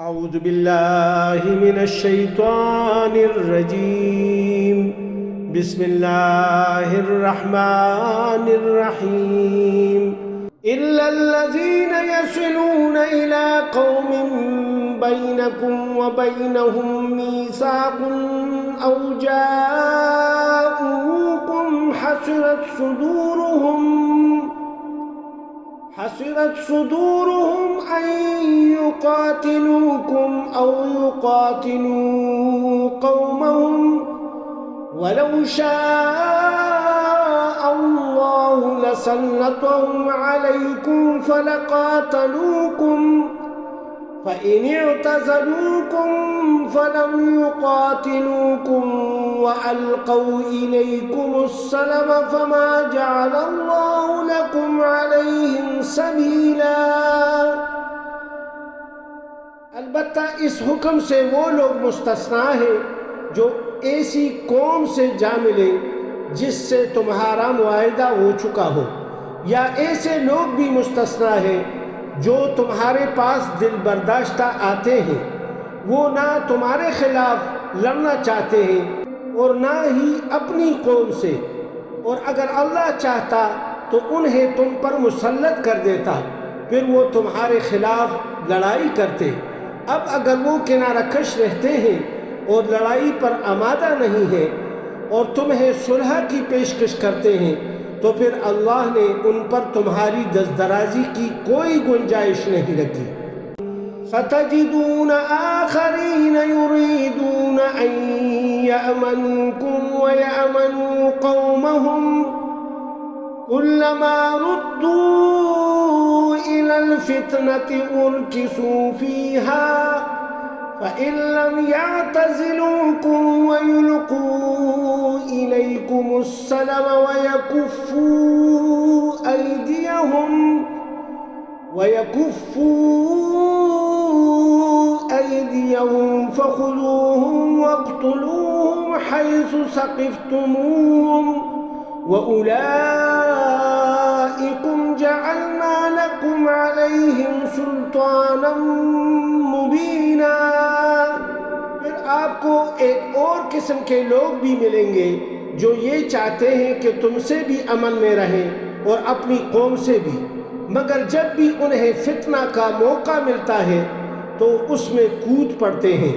أعوذ بالله من الشيطان الرجيم. بسم الله الرحمن الرحيم. إلا الذين يصلون إلى قوم بينكم وبينهم ميثاق أو جاءوكم حسرت صدورهم أن يقاتلوكم أو يقاتلوا قومهم ولو شاء الله لسلطهم عليكم فلقاتلوكم فإن اعتزلوكم فلم يقاتلوكم وألقوا إليكم السلم فما جعل الله لكم عليهم سبيلا. البتہ اس حکم سے وہ لوگ مستثنا ہیں جو ایسی قوم سے جا ملے جس سے تمہارا معاہدہ ہو چکا ہو، یا ایسے لوگ بھی مستثنا ہیں جو تمہارے پاس دل برداشتہ آتے ہیں، وہ نہ تمہارے خلاف لڑنا چاہتے ہیں اور نہ ہی اپنی قوم سے، اور اگر اللہ چاہتا تو انہیں تم پر مسلط کر دیتا، پھر وہ تمہارے خلاف لڑائی کرتے۔ اب اگر وہ کنارہ کش رہتے ہیں اور لڑائی پر آمادہ نہیں ہیں اور تمہیں صلح کی پیشکش کرتے ہیں تو پھر اللہ نے ان پر تمہاری دستدرازی کی کوئی گنجائش نہیں رکھی۔ سَتَجِدُونَ آخَرِينَ يُرِيدُونَ أَن يَأْمَنُوكُمْ وَيَأْمَنُوا قَوْمَهُمْ كُلَّمَا رُدُّوا إِلَى الْفِتْنَةِ أُرْكِسُوا فِيهَا فَإِن لَّمْ يَعْتَزِلُوكُمْ وَيُلْقُوا إِلَيْكُمُ السَّلَمَ وَيَكُفُّوا أَيْدِيَهُمْ فَخُذُوهُمْ وَاقْتُلُوهُمْ حَيْثُ ثَقِفْتُمُوهُمْ وَأُولَٰئِكُمْ جَعَلْنَا لَكُمْ عَلَيْهِمْ سُلْطَانًا مُبِينًا۔ پھر آپ کو ایک اور قسم کے لوگ بھی ملیں گے جو یہ چاہتے ہیں کہ تم سے بھی امن میں رہیں اور اپنی قوم سے بھی، مگر جب بھی انہیں فتنہ کا موقع ملتا ہے تو اس میں کود پڑتے ہیں۔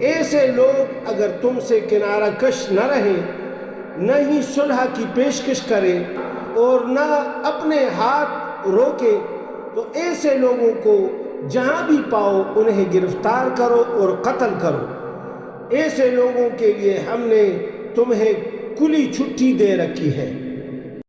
ایسے لوگ اگر تم سے کنارہ کش نہ رہیں، نہ ہی صلح کی پیشکش کریں اور نہ اپنے ہاتھ روکیں، تو ایسے لوگوں کو جہاں بھی پاؤ انہیں گرفتار کرو اور قتل کرو۔ ایسے لوگوں کے لیے ہم نے تمہیں کھلی چھٹی دے رکھی ہے۔